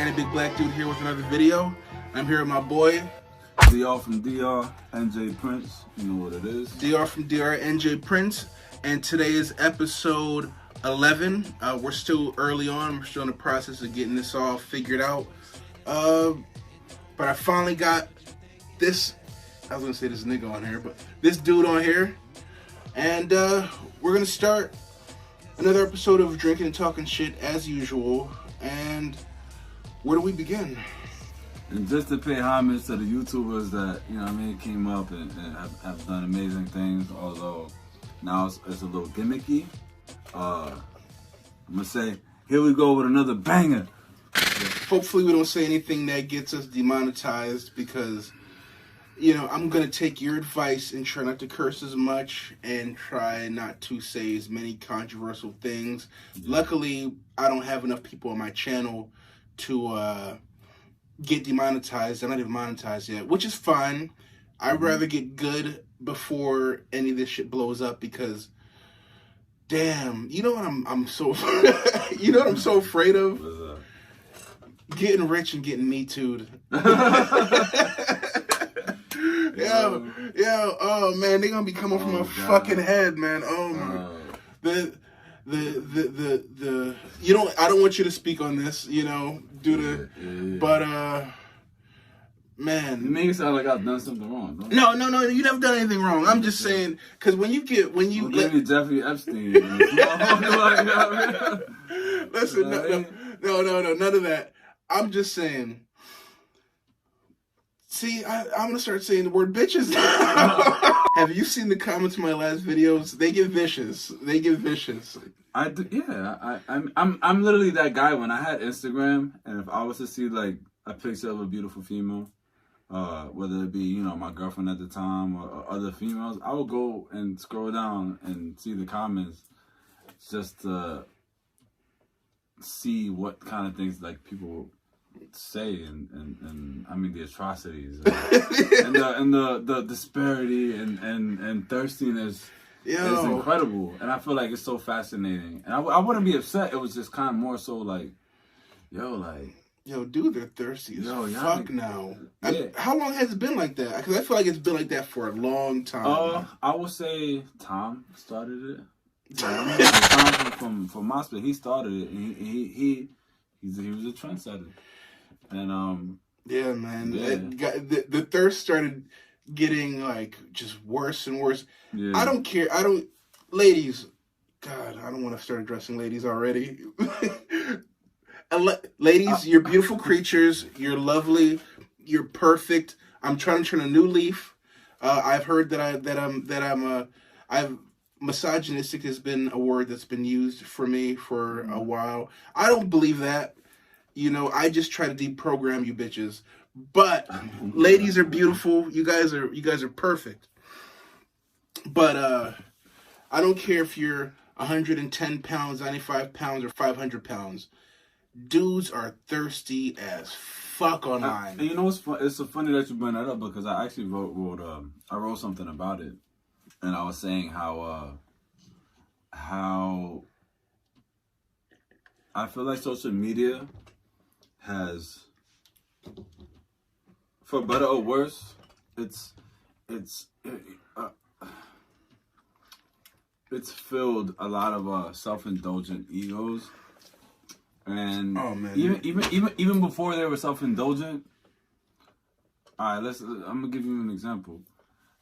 and a big black dude here with another video. I'm here with my boy DR from DR, NJ Prince, you know what it is. DR from DR, NJ Prince, and today is episode 11. We're still early on. We're still in the process of getting this all figured out. But I finally got this, I was gonna say this nigga on here, but this dude on here. And we're gonna start another episode of Drinking and Talking Shit as usual. And where do we begin? And just to pay homage to the YouTubers that, you know what I mean, came up and have done amazing things, although now it's a little gimmicky. I'm gonna say, here we go with another banger. Hopefully we don't say anything that gets us demonetized because, you know, I'm going to take your advice and try not to curse as much and try not to say as many controversial things. Luckily, I don't have enough people on my channel to get demonetized. I'm not even monetized yet, which is fine. I'd rather get good before any of this shit blows up because, damn, you know what I'm so, you know what I'm so afraid of? What's up? Getting rich and getting me too'd. Yo, oh man, they gonna be coming from my fucking head, man. Oh my, you know, I don't want you to speak on this, you know, but man. You make it sound like I've done something wrong. No, you never done anything wrong. I'm just saying, cause when you give me Jeffrey Epstein. Listen, no, none of that. I'm just saying. See, I'm gonna start saying the word bitches now. Have you seen the comments in my last videos? They get vicious. I do, yeah. I'm literally that guy. When I had Instagram, and if I was to see like a picture of a beautiful female, whether it be, you know, my girlfriend at the time or other females, I would go and scroll down and see the comments, just to see what kind of things like people say and I mean the atrocities and the disparity and thirstiness is incredible, and I feel like it's so fascinating, and I wouldn't be upset. It was just kind of more so like, yo, dude, they're thirsty as fuck now. Yeah. How long has it been like that? Because I feel like it's been like that for a long time. I would say Tom started it. Tom from MySpace, he started it, and he was a trendsetter. And yeah, man, the thirst started getting like just worse and worse. Yeah. I don't care. Ladies, God, I don't want to start addressing ladies already. Ladies, you're beautiful creatures. You're lovely. You're perfect. I'm trying to turn a new leaf. I've heard I've misogynistic has been a word that's been used for me for a while. I don't believe that. You know, I just try to deprogram you bitches. But ladies are beautiful. You guys are perfect. But I don't care if you're 110 pounds, 95 pounds, or 500 pounds. Dudes are thirsty as fuck online. And you know what's fun? It's so funny that you bring that up because I actually wrote something about it, and I was saying how I feel like social media has, for better or worse, it's filled a lot of self-indulgent egos, and even before they were self-indulgent. All right, I'm gonna give you an example.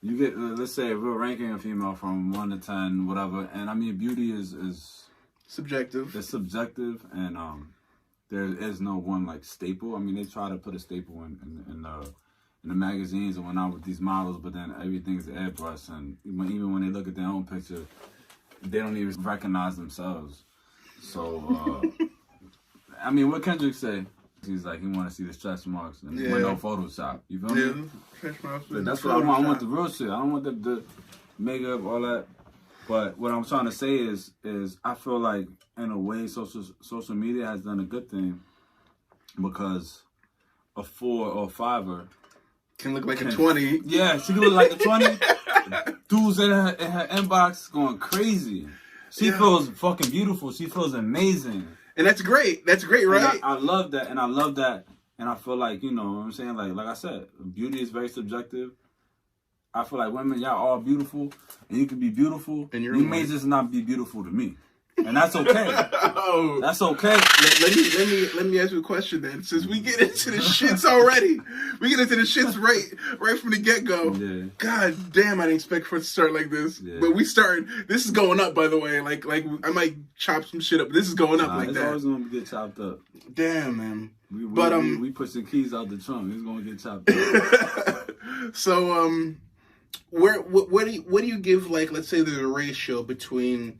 You get, let's say, if we're ranking a female from 1 to 10, whatever, and I mean beauty is subjective. It's subjective, and there is no one like staple. I mean, they try to put a staple in the magazines and whatnot with these models, but then everything's airbrush, and even when they look at their own picture, they don't even recognize themselves. So, I mean, what Kendrick say? He's like, he want to see the stretch marks and no Photoshop. You feel me? Stretch marks. That's what I want. I want the real shit. I don't want the makeup, all that. But what I'm trying to say is I feel like in a way social media has done a good thing, because a 4 or 5er can look like a 20. Yeah, she can look like a 20. Dudes in her inbox going crazy. She feels fucking beautiful. She feels amazing. And that's great. That's great, right? I love that, and I love that, and I feel like, you know what I'm saying? Like I said, beauty is very subjective. I feel like women, y'all all beautiful, and you can be beautiful, and you may just not be beautiful to me. And that's okay. Oh, that's okay. Let me ask you a question then. Since we get into the shits already, we get into the shits right from the get go. Yeah. God damn, I didn't expect for it to start like this. Yeah. But we started. This is going up, by the way. Like I might chop some shit up. But this is going up like it's that. It's always gonna get chopped up. Damn, man. We pushing keys out the trunk. It's gonna get chopped up. So what do you give, like, let's say there's a ratio between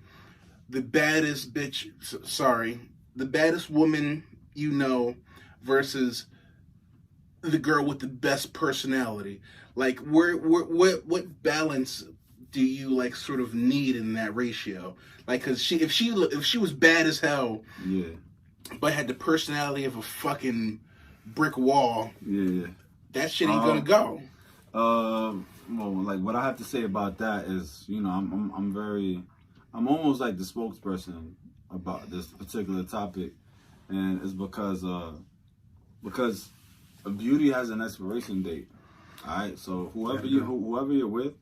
the baddest the baddest woman you know versus the girl with the best personality? Like, what balance do you, like, sort of need in that ratio? Like, cause if she was bad as hell, yeah, but had the personality of a fucking brick wall, yeah, that shit ain't gonna go. Well, like, what I have to say about that is, you know, I'm almost like the spokesperson about this particular topic, and it's because beauty has an expiration date. All right, so whoever you're with,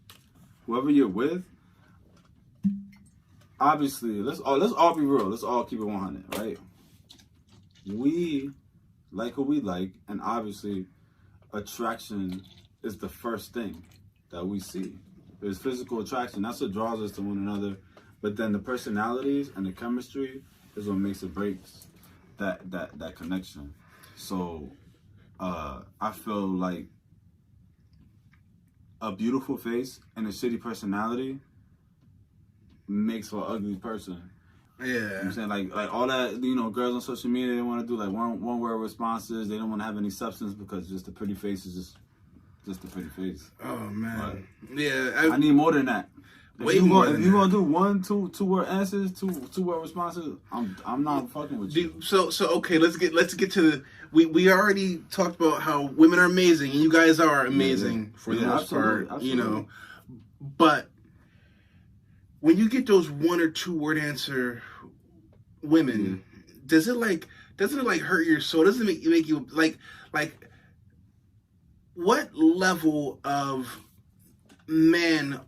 obviously, let's all be real. Let's all keep it 100, right? We like who we like, and obviously, attraction is the first thing that we see. There's physical attraction. That's what draws us to one another. But then the personalities and the chemistry is what makes or breaks that connection. So I feel like a beautiful face and a shitty personality makes for an ugly person. Yeah. You know what I'm saying? Like all that, you know, girls on social media, they want to do like one word responses. They don't want to have any substance because just the pretty face is just a pretty face. Oh man. But yeah. I need more than that. If you're gonna do two word answers, two word responses, I'm not fucking with you. So okay, let's get to the. We already talked about how women are amazing, and you guys are amazing for the most part. Absolutely. You know, but when you get those 1 or 2 word answer women, doesn't it hurt your soul? Doesn't it make you like what level of men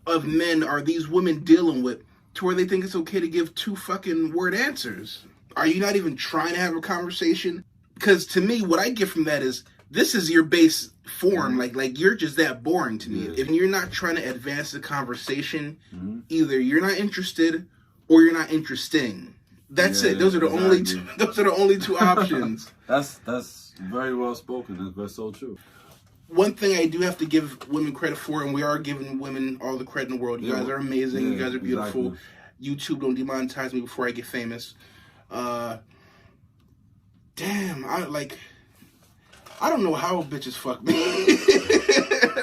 are these women dealing with to where they think it's okay to give 2 fucking word answers? Are you not even trying to have a conversation? Because to me, what I get from that is this is your base form. Like you're just that boring to me. Yeah. If you're not trying to advance the conversation, either you're not interested or you're not interesting. That's it. Those are the only two. Those are the only 2 options. That's very well spoken. That's so true. One thing I do have to give women credit for, and we are giving women all the credit in the world. You guys are amazing. You guys are beautiful. Exactly. YouTube, don't demonetize me before I get famous. Damn, I don't know how bitches fuck me.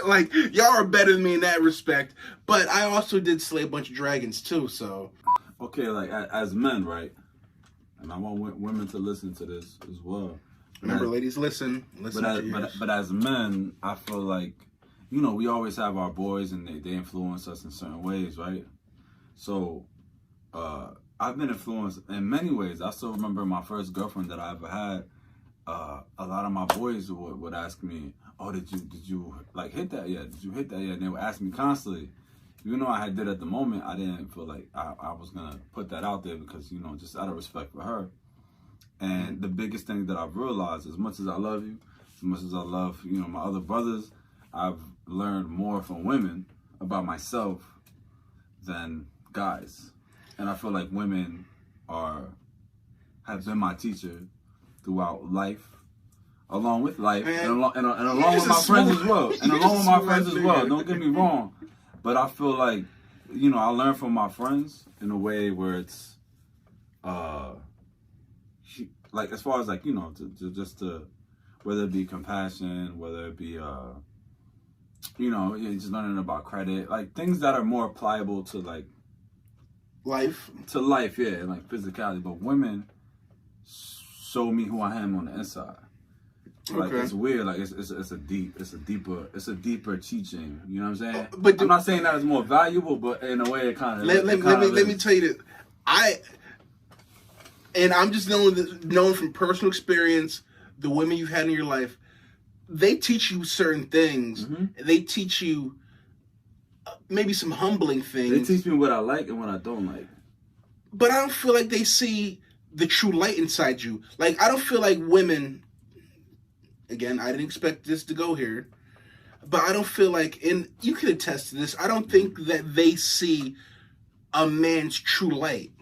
Like, y'all are better than me in that respect. But I also did slay a bunch of dragons too, so. Okay, like, as men, right? And I want women to listen to this as well. Remember, ladies, listen. But as men, I feel like, you know, we always have our boys and they influence us in certain ways, right? So, I've been influenced in many ways. I still remember my first girlfriend that I ever had. A lot of my boys would ask me, "Oh, did you like hit that yet? Did you hit that yet?" And they would ask me constantly. Even though I did at the moment, I didn't feel like I was gonna put that out there because, you know, just out of respect for her. And the biggest thing that I've realized, as much as I love you, as much as I love, you know, my other brothers, I've learned more from women about myself than guys. And I feel like women have been my teacher throughout life, along with life, and along with my friends as well. And along with my friends as well. Don't get me wrong. But I feel like, you know, I learn from my friends in a way where it's, like, as far as, like, you know, to whether it be compassion, whether it be, you know, just learning about credit, like, things that are more pliable to, like, life, yeah, and, like, physicality. But women show me who I am on the inside. Like, it's weird. Like, it's a deeper teaching. You know what I'm saying? But I'm not saying that it's more valuable, but in a way, it kind of. Let me tell you this. and I'm just knowing from personal experience, the women you've had in your life, they teach you certain things. Mm-hmm. They teach you maybe some humbling things. They teach me what I like and what I don't like. But I don't feel like they see the true light inside you. Like, I don't feel like women, again, I didn't expect this to go here, but I don't feel like, and you can attest to this, I don't think that they see a man's true light.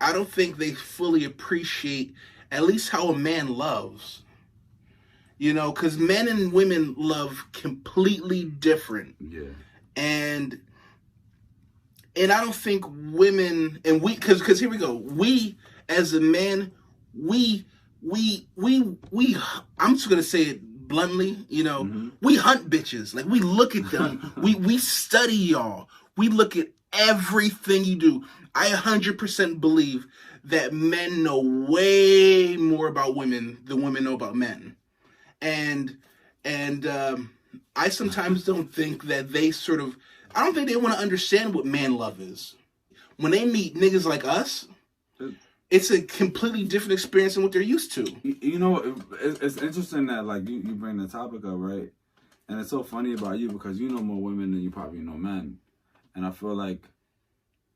I don't think they fully appreciate at least how a man loves. You know, because men and women love completely different. Yeah. And I don't think women, and we, because here we go, we as a man, we I'm just gonna say it bluntly, you know, we hunt bitches. Like, we look at them, we study y'all, we look at everything you do. I 100% believe that men know way more about women than women know about men, and I sometimes don't think that they sort of, I don't think they want to understand what man love is. When they meet niggas like us, it's a completely different experience than what they're used to. You know, it's interesting that, like, you bring the topic up, right? And it's so funny about you because you know more women than you probably know men. And I feel like,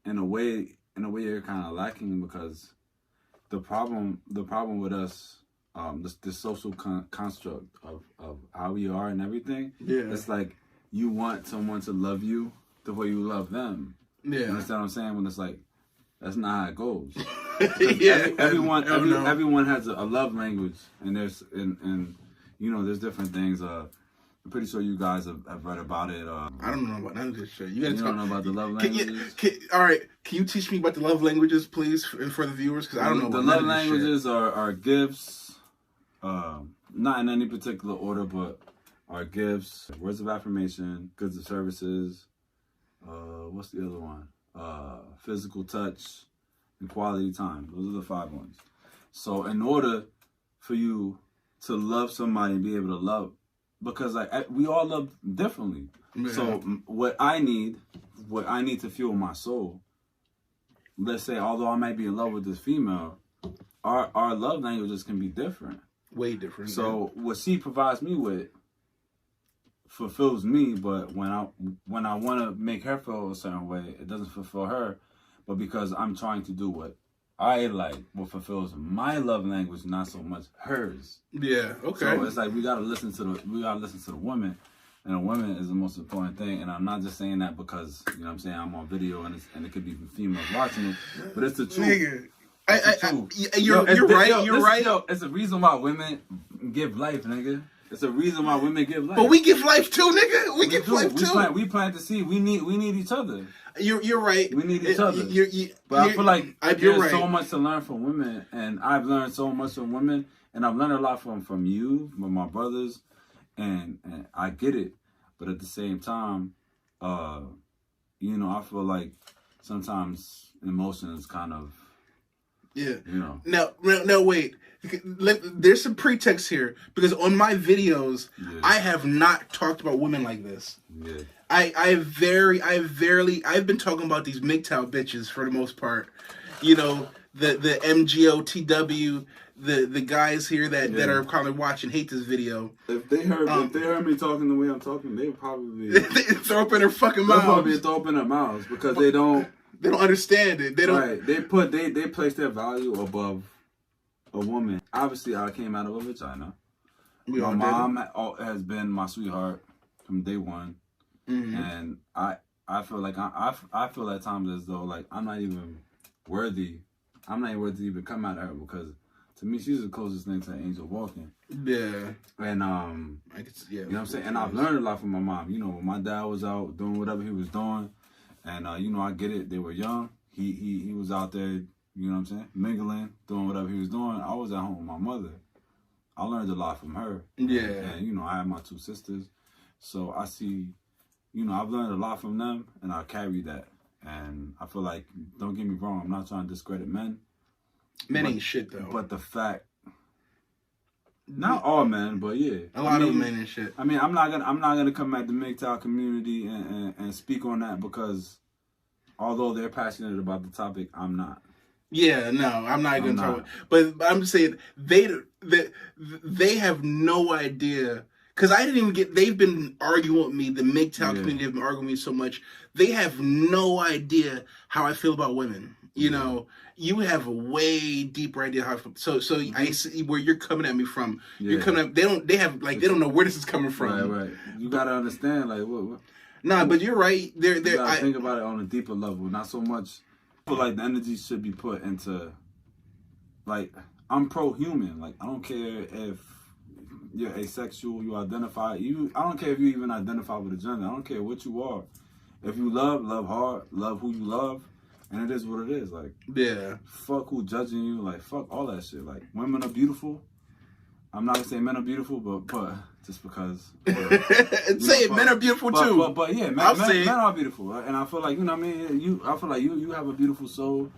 in a way you're kind of lacking because the problem with us, this social construct of how we are and everything, it's like you want someone to love you the way you love them. Yeah. You understand what I'm saying? When it's like, that's not how it goes. Yeah. Everyone has a love language, and there's and you know, there's different things. I'm pretty sure you guys have read about it. I don't know about none of this shit. You don't know about the love languages? All right, can you teach me about the love languages, please, for the viewers? Because I don't know about the love languages. Are gifts, not in any particular order, but are gifts, words of affirmation, goods of services. What's the other one? Physical touch and quality time. Those are the 5 ones. So in order for you to love somebody and be able to love, because we all love differently. Yeah. So what I need to fuel my soul, let's say, although I might be in love with this female, our love languages can be different. Way different. So what she provides me with fulfills me, but when I want to make her feel a certain way, it doesn't fulfill her. But because I'm trying to do what I like, what fulfills my love language, not so much hers. Yeah. Okay. So it's like we gotta listen to the woman, and a woman is the most important thing. And I'm not just saying that because, you know what I'm saying, I'm on video and it could be females watching it, but it's the truth. Nigga. You're right. Yo, it's a reason why women give life, nigga. It's a reason why women give life. But we give life too, nigga. We give life too. We plant the seed. We need each other. You're right. We need each other. But I feel like there's so much to learn from women, and I've learned so much from women, and I've learned a lot from you, from my brothers, and I get it. But at the same time, you know, I feel like sometimes emotions kind of, you know. Now wait. There's some pretext here because on my videos, I have not talked about women like this. Yeah. I've been talking about these MGTOW bitches for the most part. You know, the MGOTW, the guys here that are probably watching hate this video. If they heard me talking the way I'm talking, they would probably throw up in their fucking mouths. They'll probably throw up in their mouths because they don't understand it. They don't. Right. They place their value above a woman. Obviously, I came out of a vagina. My mom has been my sweetheart from day one, and I feel like I feel at times as though like I'm not even worthy. I'm not even worthy to even come out of her because to me she's the closest thing to an angel walking. Yeah. And you know what I'm saying. And I've learned a lot from my mom. You know, when my dad was out doing whatever he was doing, and you know, I get it. They were young. He was out there. You know what I'm saying? Mingling, doing whatever he was doing. I was at home with my mother. I learned a lot from her. Yeah. And, you know, I have my 2 sisters. So I see, you know, I've learned a lot from them, and I carry that. And I feel like, don't get me wrong, I'm not trying to discredit men. Men ain't shit, though. But the fact, not all men, but yeah. A lot of men ain't shit. I mean, I'm not gonna come at the MGTOW community and speak on that because although they're passionate about the topic, I'm not. Yeah, no, I'm not going to talk about. But I'm just saying they have no idea. Because I didn't even get. They've been arguing with me. The MGTOW community have been arguing with me so much. They have no idea how I feel about women. You know, you have a way deeper idea how I feel. So I see where you're coming at me from. Yeah. You're coming up. They don't know where this is coming from. Right. You gotta understand, like what. Nah, but you're right. You gotta think about it on a deeper level, not so much. I feel like the energy should be put into, like, I'm pro-human. Like, I don't care if you're asexual, you identify. I don't care if you even identify with a gender. I don't care what you are. If you love hard, love who you love, and it is what it is. Like, yeah, fuck who judging you. Like, fuck all that shit. Like, women are beautiful. I'm not gonna say men are beautiful, but just because. Men are beautiful too. But yeah, men are beautiful, right? And I feel like, you know what I mean. I feel like you have a beautiful soul.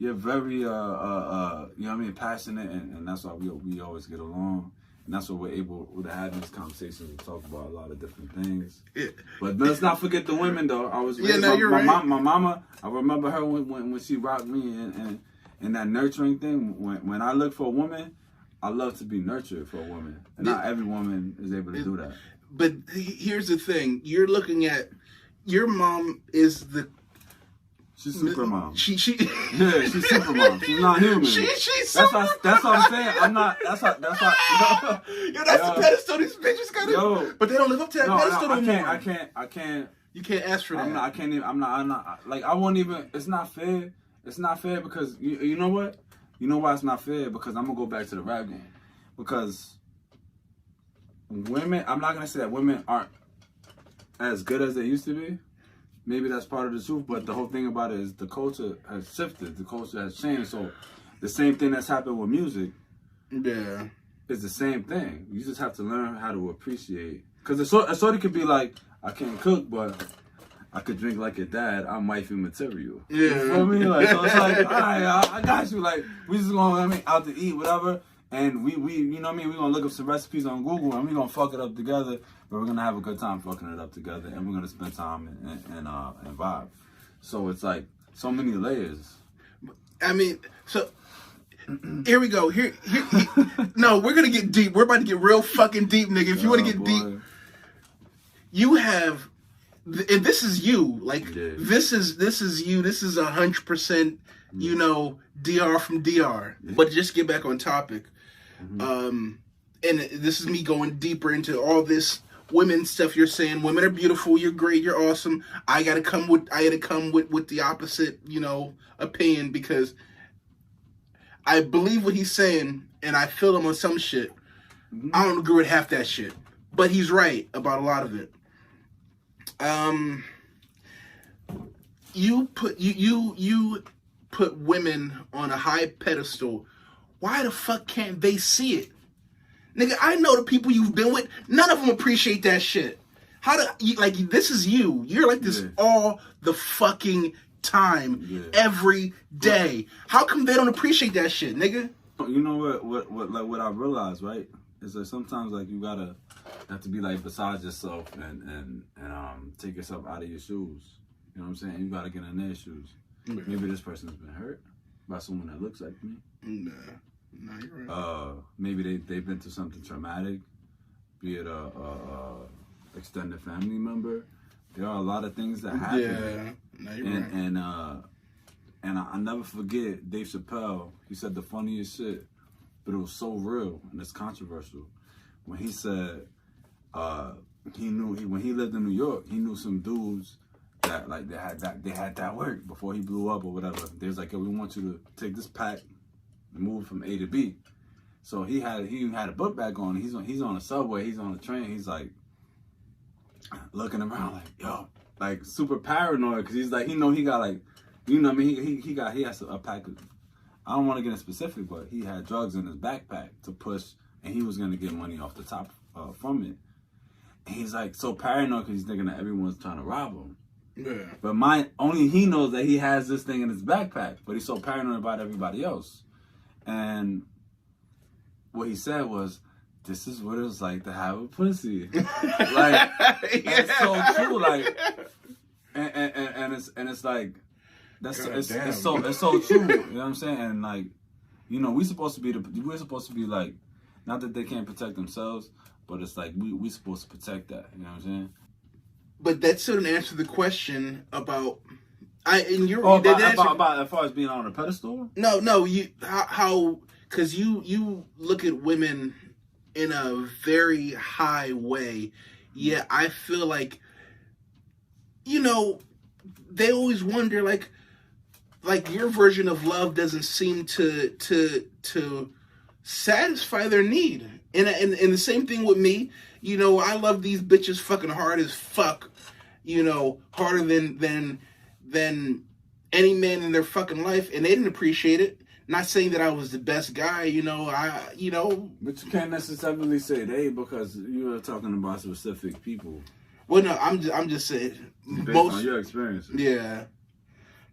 You're very you know what I mean, passionate, and that's why we always get along. And that's why we're able to have these conversations and talk about a lot of different things. Yeah. But let's not forget the women, though. I was raised, my mama. I remember her when she rocked me and that nurturing thing. When I look for a woman, I love to be nurtured for a woman, and not every woman is able to do that. But here's the thing: you're looking at your mom is the. She's super mom. She's super mom. She's not human. She's that's what I'm saying. I'm not. That's why. Yo, that's the pedestal these bitches got. Yo, but they don't live up to that pedestal anymore. I can't. You can't ask for that. I can't even. I'm not. Like, I won't even. It's not fair. It's not fair because you know what? You know why it's not fair? Because I'm gonna go back to the rap game. Because women. I'm not gonna say that women aren't as good as they used to be. Maybe that's part of the truth, but the whole thing about it is the culture has shifted. The culture has changed. So the same thing that's happened with music is the same thing. You just have to learn how to appreciate. Because a shorty could be like, I can't cook, but I could drink like your dad. I'm wifey material. Yeah. You feel me? Like, so it's like, all right, I got you. Like, we just going out to eat, whatever. And we you know what I mean? We're going to look up some recipes on Google and we're going to fuck it up together. But we're going to have a good time fucking it up together. And we're going to spend time and vibe. So it's like so many layers. I mean, so here we go. Here no, we're going to get deep. We're about to get real fucking deep, nigga. If you want to get deep, you have, and this is you. Like, this is you. This is 100%, you know, DR from DR. But just get back on topic. And this is me going deeper into all this women stuff you're saying. Women are beautiful, you're great, you're awesome. I had to come with the opposite, you know, opinion, because I believe what he's saying and I feel him on some shit. I don't agree with half that shit. But he's right about a lot of it. You put women on a high pedestal. Why the fuck can't they see it? Nigga, I know the people you've been with, none of them appreciate that shit. This is you. You're like this all the fucking time, every day. How come they don't appreciate that shit, nigga? You know what I realized, right? Is that sometimes, like, you have to be, like, beside yourself and take yourself out of your shoes. You know what I'm saying? You gotta get in their shoes. Maybe this person's been hurt by someone that looks like me. Nah, you're right. Maybe they've been through something traumatic, be it a extended family member. There are a lot of things that happen. Yeah, no, you're right. And I never forget Dave Chappelle. He said the funniest shit, but it was so real and it's controversial. When he said when he lived in New York, he knew some dudes that, like, they had that work before he blew up or whatever. They was like, yo, we want you to take this pack and move from A to B. So he had a book bag on. He's on a subway. He's on a train. He's like looking around like, yo, like super paranoid, because he's like, he got, like, you know what I mean, he has a pack of, I don't want to get in specific, but he had drugs in his backpack to push, and he was gonna get money off the top from it. And he's like so paranoid because he's thinking that everyone's trying to rob him. Yeah. But only he knows that he has this thing in his backpack, but he's so paranoid about everybody else. And what he said was, this is what it was like to have a pussy. Like, it's so true. Like, and it's like, That's God it's damn. it's so true. You know what I'm saying? And like, you know, we're supposed to be like, not that they can't protect themselves, but it's like we supposed to protect that. You know what I'm saying? But that still didn't answer the question about. About as far as being on a pedestal. No, you how because you look at women in a very high way. Yeah, I feel like, you know, they always wonder like your version of love doesn't seem to satisfy their need. And the same thing with me. You know, I love these bitches fucking hard as fuck. You know, harder than any man in their fucking life, and they didn't appreciate it. Not saying that I was the best guy, you know. But you can't necessarily say they, because you are talking about specific people. Well, no, I'm just saying based on your experience. Yeah.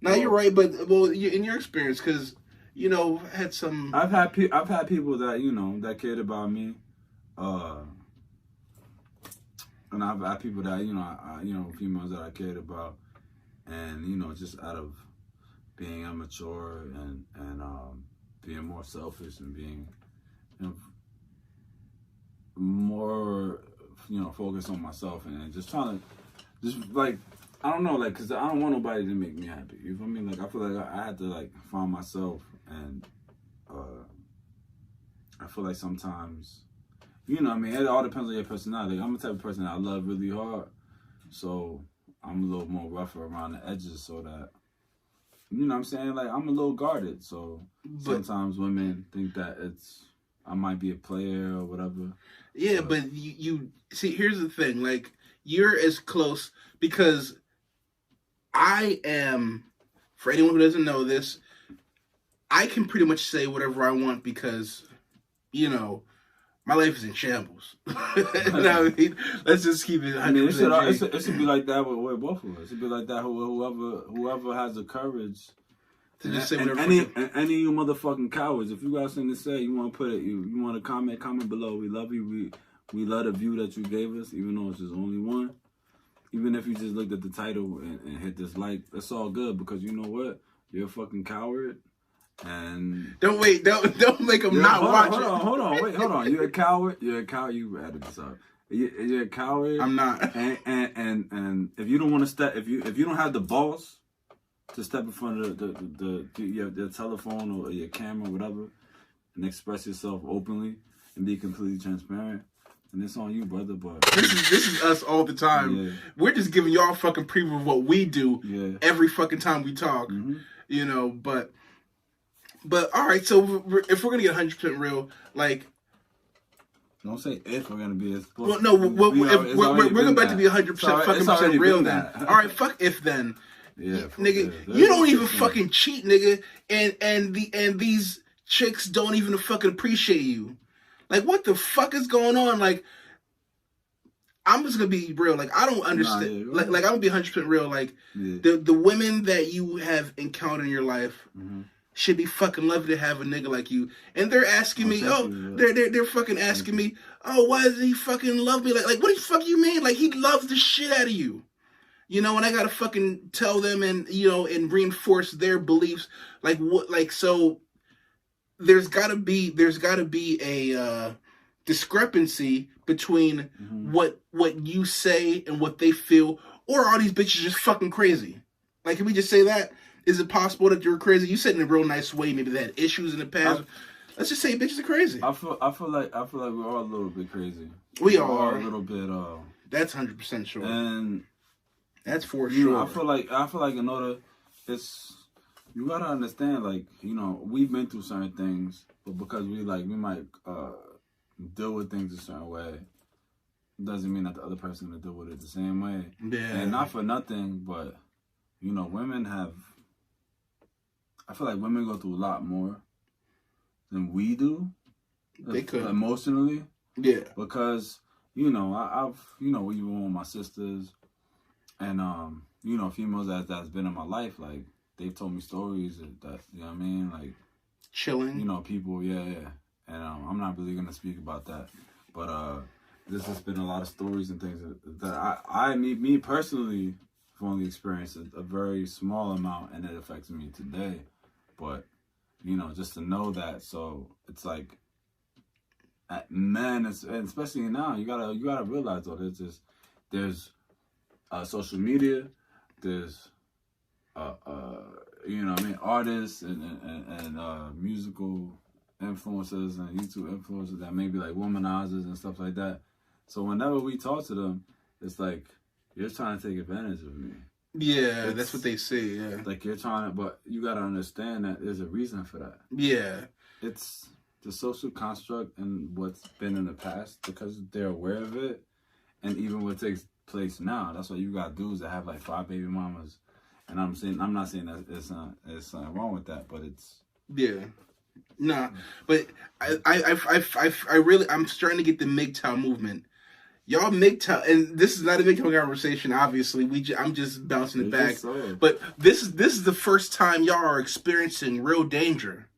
No, you're right, but in your experience, because you know, had some. I've had people that, you know, that cared about me, and I've had people that, you know, females that I cared about, and you know, just out of being immature and being more selfish and being, you know, more, you know, focused on myself and just trying to, just like, I don't know, like, because I don't want nobody to make me happy. You feel me? Like, I feel like I had to, like, find myself, and I feel like sometimes, you know what I mean, it all depends on your personality. I'm the type of person that I love really hard, so I'm a little more rougher around the edges so that, you know what I'm saying, like, I'm a little guarded, so sometimes women think that I might be a player or whatever. Yeah, but you see, here's the thing, like, you're as close, because I am, for anyone who doesn't know this, I can pretty much say whatever I want because, you know, my life is in shambles. I mean, let's just keep it 100%. I mean, it should be like that with both of us. It should be like that whoever has the courage to just say whatever. Any of you motherfucking cowards, if you got something to say, you want to put it, you want to comment below. We love you. We love the view that you gave us, even though it's just only one. Even if you just looked at the title and hit this like, that's all good, because you know what? You're a fucking coward. And don't make them not watch it. Hold on. You're a coward. You added this up. You're a coward. I'm not. And if you don't want to step, if you don't have the balls to step in front of the telephone or your camera or whatever, and express yourself openly and be completely transparent, and it's on you, brother. But this is us all the time. Yeah. We're just giving y'all fucking preview of what we do every fucking time we talk. Mm-hmm. You know, but all right. So if we're gonna get 100% real, like, don't say if we're gonna be as close. Well, no, we're about to be 100% fucking real then. All right, fuck if then. Yeah, nigga, you don't even fucking cheat, nigga, and these chicks don't even fucking appreciate you. Like, what the fuck is going on? Like, I'm just gonna be real. Like, I don't understand. Like I'm gonna be 100% real. Like, the women that you have encountered in your life should be fucking lovely to have a nigga like you. And they're asking me, they're fucking asking me, oh, why does he fucking love me? Like, what the fuck you mean? Like, he loves the shit out of you. You know, and I gotta fucking tell them and, you know, and reinforce their beliefs. Like, what, like, so there's gotta be a discrepancy between what you say and what they feel, or are these bitches just fucking crazy? Like, can we just say that? Is it possible that you're crazy? You said in a real nice way, maybe they had issues in the past. Let's just say bitches are crazy. I feel like we're all a little bit crazy. We are a little bit. That's 100% sure. And that's for sure. Know, I feel like in order, you gotta understand, like, you know, we've been through certain things, but because we might deal with things a certain way, doesn't mean that the other person will deal with it the same way. Yeah. And not for nothing, but, you know, I feel like women go through a lot more than we do. They could. Emotionally. Yeah. Because, you know, I've, you know, even with my sisters and, you know, females that's been in my life, like, they've told me stories that, you know what I mean? Like, chilling. You know, people, yeah. And I'm not really going to speak about that. But there's just been a lot of stories and things that me personally, only experienced a very small amount, and it affects me today. But just to know that, so it's like, men, and especially now, you gotta realize though, there's social media, there's artists and musical influencers and YouTube influencers that may be like womanizers and stuff like that. So whenever we talk to them, it's like, you're trying to take advantage of me. Yeah, that's what they say, yeah. Like, you're trying to, but you got to understand that there's a reason for that. Yeah. It's the social construct and what's been in the past, because they're aware of it. And even what takes place now, that's why you got dudes that have like 5 baby mamas. And I'm not saying that it's something wrong with that, but it's... Yeah. Nah, but I'm starting to get the MGTOW movement. Y'all MGTOW, and this is not a MGTOW conversation, obviously. I'm just bouncing it back. So. But this is the first time y'all are experiencing real danger.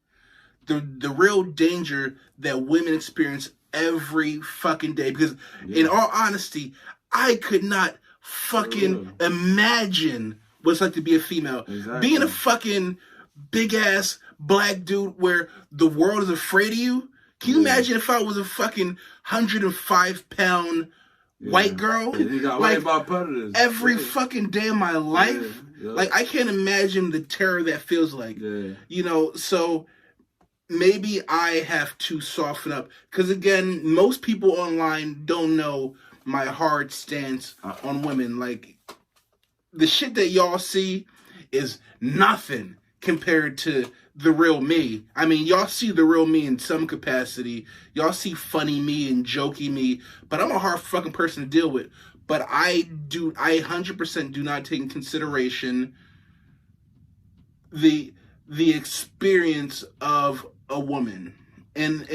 The real danger that women experience every fucking day. Because in all honesty, I could not fucking imagine what it's like to be a female. Exactly. Being a fucking big ass black dude where the world is afraid of you. Can you imagine if I was a fucking 105-pound white girl? You got like, about predators. Every fucking day of my life. Yeah. Like, I can't imagine the terror that feels like. Yeah. So maybe I have to soften up. Because, again, most people online don't know my hard stance on women. Like, the shit that y'all see is nothing compared to the real me. I mean, y'all see the real me in some capacity. Y'all see funny me and jokey me, but I'm a hard fucking person to deal with. But I 100% do not take in consideration the experience of a woman. And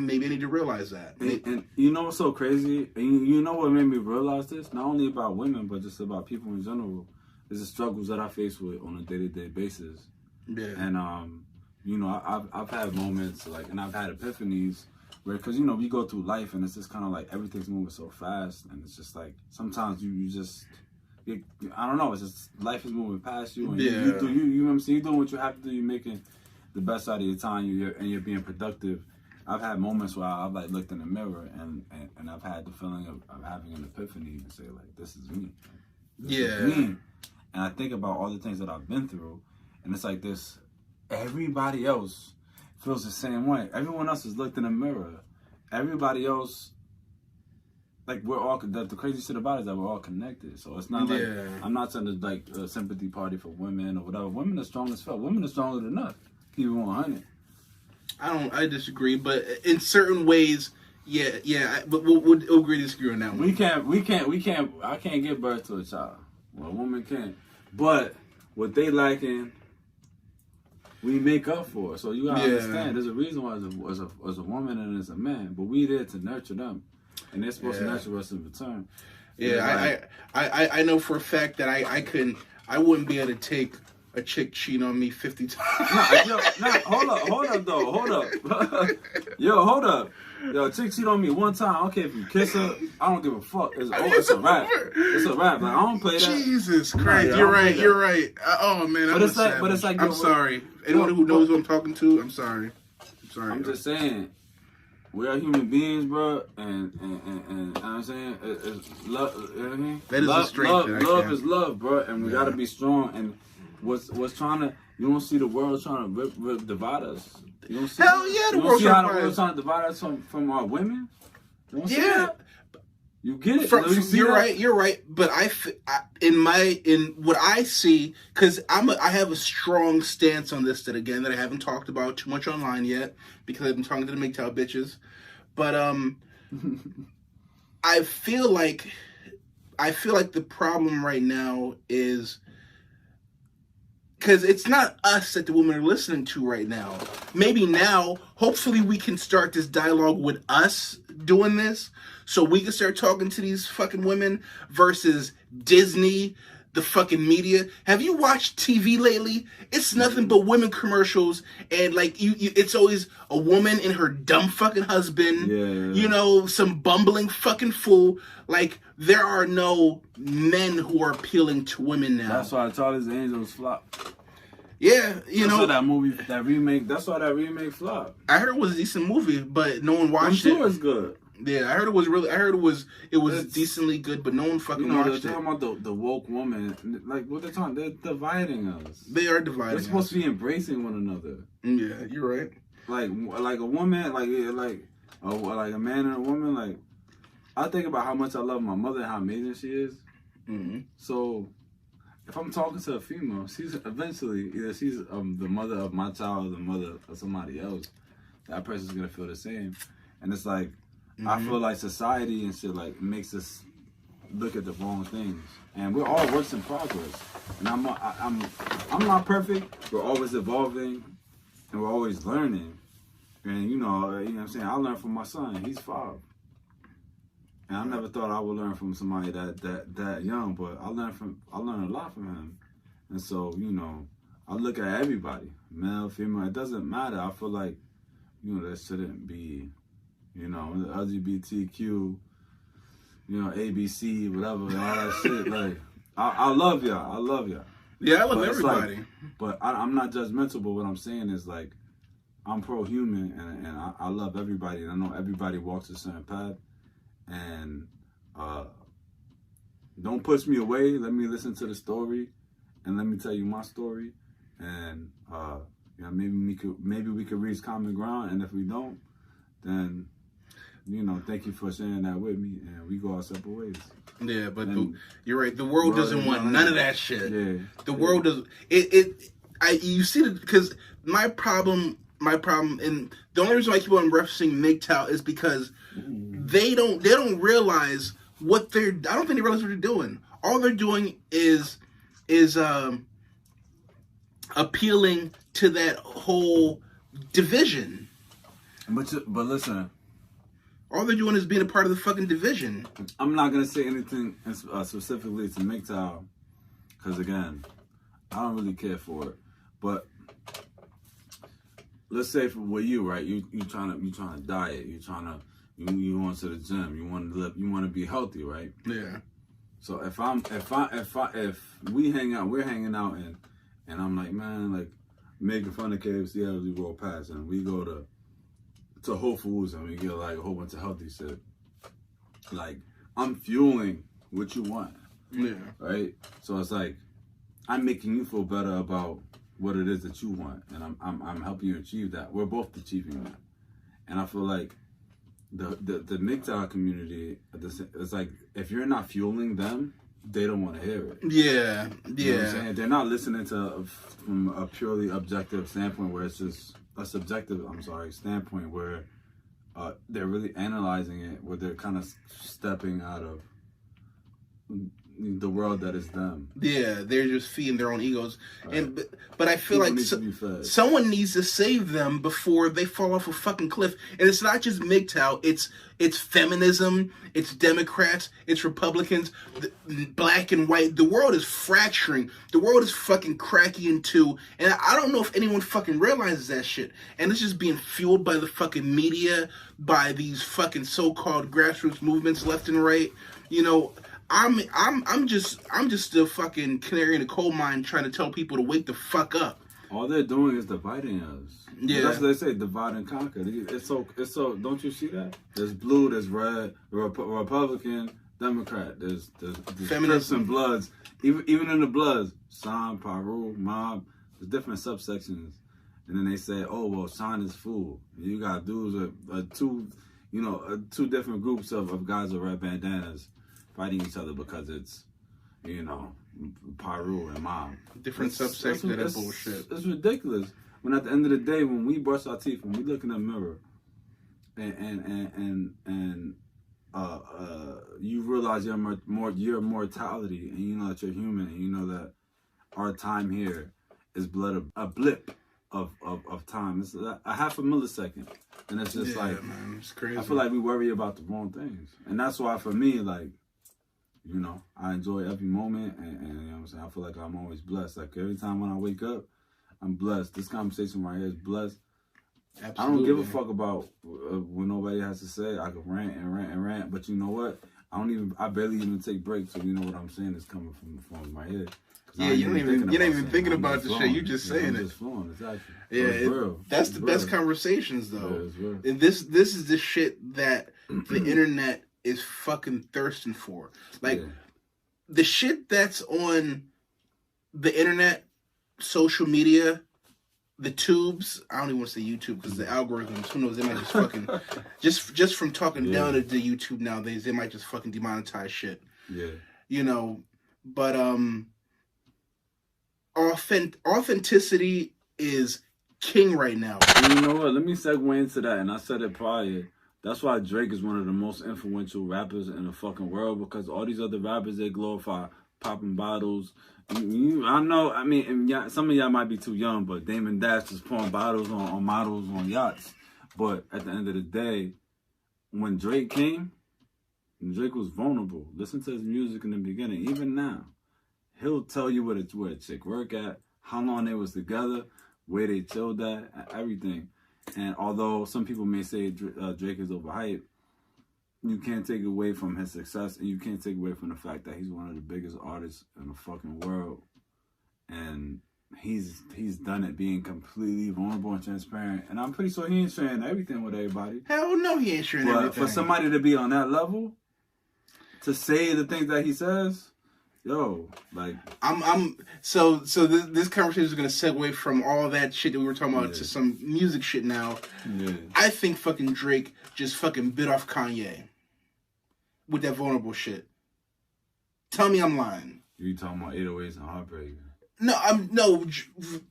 maybe I need to realize that. And you know what's so crazy? And you know what made me realize this? Not only about women, but just about people in general, is the struggles that I face with on a day-to-day basis. Yeah. And I've had moments and I've had epiphanies where, because we go through life and it's just kind of like everything's moving so fast, and it's just like sometimes you just I don't know, it's just life is moving past you, and you know what I'm saying, you're doing what you have to do, you're making the best out of your time, you're being productive. I've had moments where I've like looked in the mirror and I've had the feeling of having an epiphany and say like, this is me. This is me. And I think about all the things that I've been through. And it's like this, everybody else feels the same way. Everyone else has looked in the mirror. Everybody else, like, we're all, the crazy shit about it is that we're all connected. So it's not like, I'm not saying it's like a sympathy party for women or whatever. Women are strong as fuck. Women are stronger than us. Keep it 100. I disagree, but in certain ways, but we'll agree to disagree on that one. We can't, I can't give birth to a child. Well, a woman can't. But what they lacking, we make up for it. So you gotta understand, there's a reason why as a woman and as a man, but we there to nurture them, and they're supposed to nurture us in return. I know for a fact that I wouldn't be able to take a chick cheat on me 50 times. Hold up. Yo, chick cheat on me one time. I don't care if you kiss her. I don't give a fuck. It's a wrap. It's a wrap. Like, I don't play that. Jesus Christ, you're right. Oh man, but it's like I'm sorry. Anyone who knows who I'm talking to, I'm sorry. I'm just saying, we are human beings, bro, and you know what I'm saying, it's love. You know what I mean? That is a strength. Love is love, bro, and we gotta be strong. And what's trying to, you don't see the world trying to divide us. You don't see, hell yeah, the world's trying to divide us from our women. You don't see that? You get it. You're right. But in what I see, because I have a strong stance on this that I haven't talked about too much online yet, because I've been talking to the MGTOW bitches. But I feel like the problem right now is, because it's not us that the women are listening to right now. Maybe now, hopefully we can start this dialogue with us doing this, so we can start talking to these fucking women versus Disney, the fucking media. Have you watched TV lately? It's nothing but women commercials, and like you it's always a woman and her dumb fucking husband. Yeah. You know, some bumbling fucking fool. Like there are no men who are appealing to women now. That's why Charlie's Angels flop. Yeah, you know that movie, that remake. That's why that remake flopped. I heard it was a decent movie, but no one watched it. I'm sure it's good. Yeah, I heard it was really. I heard it was decently good, but no one fucking watched they're it. talking about the woke woman. Like what they're talking, they're dividing us. They are dividing. They're supposed to be embracing one another. Yeah, you're right. Like a woman, like a man and a woman. Like I think about how much I love my mother and how amazing she is. Mm-hmm. So if I'm talking to a female, she's eventually either she's the mother of my child or the mother of somebody else. That person's gonna feel the same, and it's like. Mm-hmm. I feel like society and shit like makes us look at the wrong things, and we're all works in progress. And I'm not perfect. We're always evolving, and we're always learning. And you know what I'm saying. I learned from my son. He's 5, and I never thought I would learn from somebody that young. But I learned a lot from him, and so I look at everybody, male, female. It doesn't matter. I feel like there shouldn't be. LGBTQ, ABC, whatever, all that shit. Like, I love y'all. I love y'all. Yeah, I love everybody. But I'm not judgmental, but what I'm saying is, like, I'm pro-human, and I love everybody, and I know everybody walks a certain path. And don't push me away. Let me listen to the story, and let me tell you my story. And, maybe we could reach common ground, and if we don't, then... thank you for sharing that with me, and we go our separate ways. Yeah, but you're right. The world doesn't want none of that shit. Yeah, the world doesn't. You see, because my problem, and the only reason I keep on referencing MGTOW is because they don't realize what they're. I don't think they realize what they're doing. All they're doing is appealing to that whole division. But listen. All they're doing is being a part of the fucking division. I'm not going to say anything specifically to MGTOW, because again, I don't really care for it. But let's say with you, right? You trying to diet. You want to the gym. You want to live. You want to be healthy, right? Yeah. So if we hang out, we're hanging out, and I'm like, man, like making fun of KFC as we roll past, and we go to Whole Foods and we get like a whole bunch of healthy shit. Like I'm fueling what you want. Yeah. Right? So it's like I'm making you feel better about what it is that you want, and I'm helping you achieve that. We're both achieving that. And I feel like the MGTOW community, it's like if you're not fueling them, they don't want to hear it. Yeah. You know what I'm saying? They're not listening from a purely objective standpoint where it's just a subjective, standpoint where they're really analyzing it, where they're kind of stepping out of the world that is them. Yeah, they're just feeding their own egos. Right. But I feel People like someone needs to save them before they fall off a fucking cliff. And it's not just MGTOW, it's feminism, it's Democrats, it's Republicans, black and white. The world is fracturing. The world is fucking cracking in two. And I don't know if anyone fucking realizes that shit. And it's just being fueled by the fucking media, by these fucking so-called grassroots movements left and right. I'm just a fucking canary in a coal mine trying to tell people to wake the fuck up. All they're doing is dividing us. Yeah, that's what they say, divide and conquer. It's so. Don't you see that? There's blue, there's red, Republican, Democrat. There's Crips and Bloods. Even in the Bloods, San, Paru, Mob. There's different subsections, and then they say, oh well, Sean is fool. You got dudes two different groups of guys with red bandanas fighting each other because it's, Paru and Mom. Different subsections of that bullshit. It's ridiculous. When at the end of the day, when we brush our teeth, when we look in the mirror, and you realize your mortality, and you know that you're human, and you know that our time here is a blip of time. It's a half a millisecond, and it's just man, it's crazy. I feel like we worry about the wrong things, and that's why for me, like. you know, I enjoy every moment, and you know what I'm saying? I feel like I'm always blessed. Like, every time when I wake up, I'm blessed. This conversation right here is blessed. Absolutely. I don't give a fuck about what nobody has to say. I can rant and rant and rant, but you know what? I barely even take breaks, so you know what I'm saying is coming from my head. Yeah, you're not even thinking about the shit. You just saying it. Just flowing, exactly. Yeah, that's the best conversations though. Yeah, and this is the shit that the internet is fucking thirsting for. Like the shit that's on the internet, social media, the tubes. I don't even want to say YouTube because the algorithms. Who knows? They might just fucking just from talking down to the YouTube nowadays. They might just fucking demonetize shit. Yeah, you know, but authenticity is king right now. And you know what? Let me segue into that. And I said it prior. That's why Drake is one of the most influential rappers in the fucking world, because all these other rappers, they glorify popping bottles. I know, I mean, and some of y'all might be too young, but Damon Dash is pouring bottles on models on yachts. But at the end of the day, when Drake came, Drake was vulnerable. Listen to his music in the beginning. Even now, he'll tell you where a chick work at, how long they was together, where they chilled at, everything. And although some people may say Drake is overhyped, you can't take away from his success, and you can't take away from the fact that he's one of the biggest artists in the fucking world. And he's done it being completely vulnerable and transparent. And I'm pretty sure he ain't sharing everything with everybody. Hell no, he ain't sharing everything. But for somebody to be on that level, to say the things that he says, yo, like so this conversation is gonna segue from all that shit that we were talking about to some music shit now. Yeah. I think fucking Drake just fucking bit off Kanye with that vulnerable shit. Tell me I'm lying. You talking about 808s and Heartbreak? No,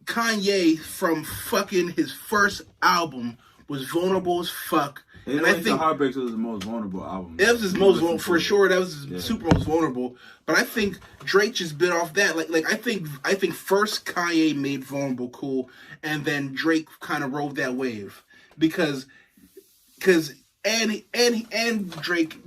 Kanye from fucking his first album was vulnerable as fuck. And I think Heartbreaks was the most vulnerable album. It was his most vulnerable, for sure. That was his super most vulnerable. But I think Drake just bit off that. Like I think first Kanye made vulnerable cool, and then Drake kind of rode that wave because Drake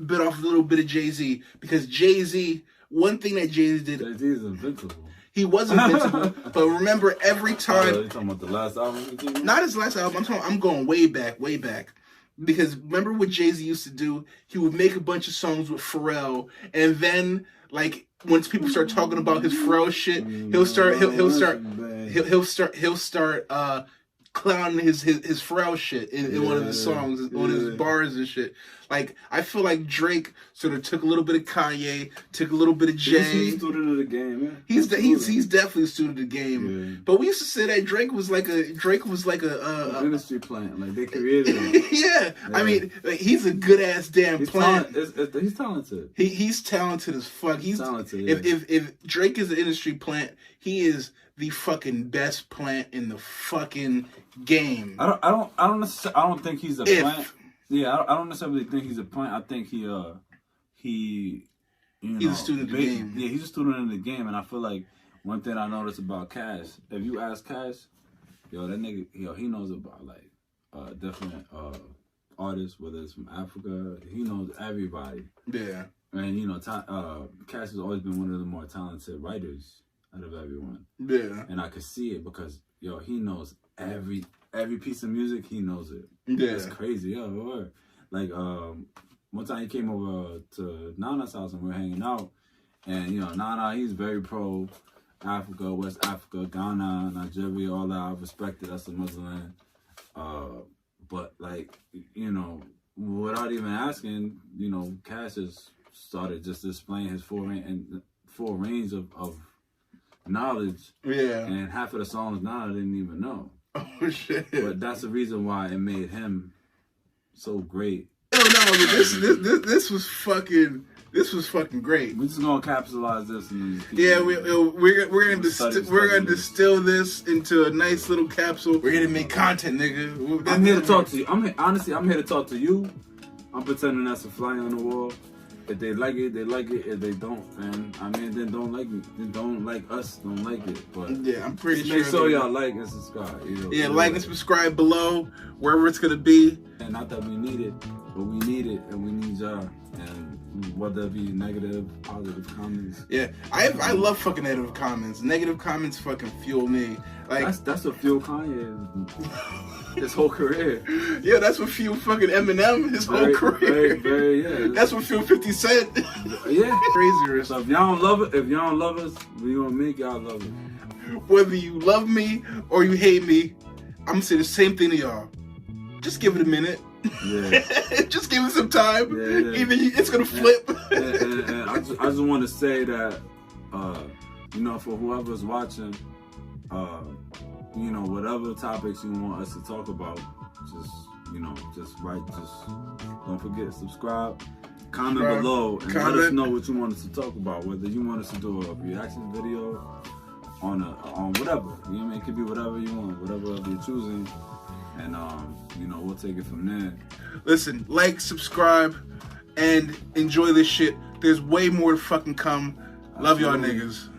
bit off a little bit of Jay-Z, because Jay-Z, one thing that Jay-Z did. Jay-Z is invincible. He was invincible, but remember every time. You talking about the last album? Not his last album. I'm going way back. Because remember what Jay-Z used to do? He would make a bunch of songs with Pharrell, and then like once people start talking about his Pharrell shit, he'll start clowning his Pharrell shit in one of the songs, on his bars and shit. Like, I feel like Drake sort of took a little bit of Kanye, took a little bit of Jay. He's a student of the game, man. He's definitely a student of the game. Yeah. But we used to say that Drake was like a industry plant. Like, they created him. Yeah. I mean, like, he's a good ass damn plant. He's talented. He's talented as fuck. He's talented. Yeah. If Drake is an industry plant, he is the fucking best plant in the fucking game. I don't think he's a plant. Yeah, I don't necessarily think he's a plant. I think he's a student of the game. Yeah, he's a student of the game, and I feel like one thing I noticed about Cash, if you ask Cash, that nigga, he knows about like different artists, whether it's from Africa, he knows everybody. Yeah. And Cash has always been one of the more talented writers out of everyone. Yeah. And I could see it because he knows every piece of music, he knows it. Yeah. It's crazy, word. Like one time he came over to Nana's house and we were hanging out, and Nana, he's very pro Africa, West Africa, Ghana, Nigeria, all that. I respect it. That's a Muslim. But like, without even asking, Cash just started just displaying his full range of knowledge. Yeah. And half of the songs now I didn't even know. Oh shit! But that's the reason why it made him so great. No, this was fucking great. We're just gonna capitalize this. Yeah, we're gonna distill this into a nice little capsule. We're gonna make content, nigga. I'm here to talk to you. I'm here to talk to you. I'm pretending that's a fly on the wall. If they like it, they like it. If they don't, then then don't like me. Then don't like us. Don't like it. But yeah, I'm pretty sure. Make sure y'all like and subscribe. Yeah, like and subscribe below wherever it's gonna be. And not that we need it, but we need it, and we need y'all. And whether it be negative, positive comments. Yeah, I love fucking negative comments. Negative comments fucking fuel me. Like that's what fueled Kanye his whole career. Yeah, that's what fueled fucking Eminem his whole career. Very, yeah. That's what fueled 50 Cent. Yeah, crazier. So if y'all don't love it, if y'all don't love us, we gonna make y'all love it. Whether you love me or you hate me, I'm gonna say the same thing to y'all. Just give it a minute. Yeah. Just give it some time. Yeah. Either it's gonna flip. And I just want to say that, you know, for whoever's watching, you know, whatever topics you want us to talk about, just write. Just don't forget, subscribe, comment below, and let us know what you want us to talk about. Whether you want us to do a reaction video on whatever. You know what I mean? It could be whatever you want, whatever you're choosing. And, you know, we'll take it from there. Listen, like, subscribe, and enjoy this shit. There's way more to fucking come. Love y'all niggas.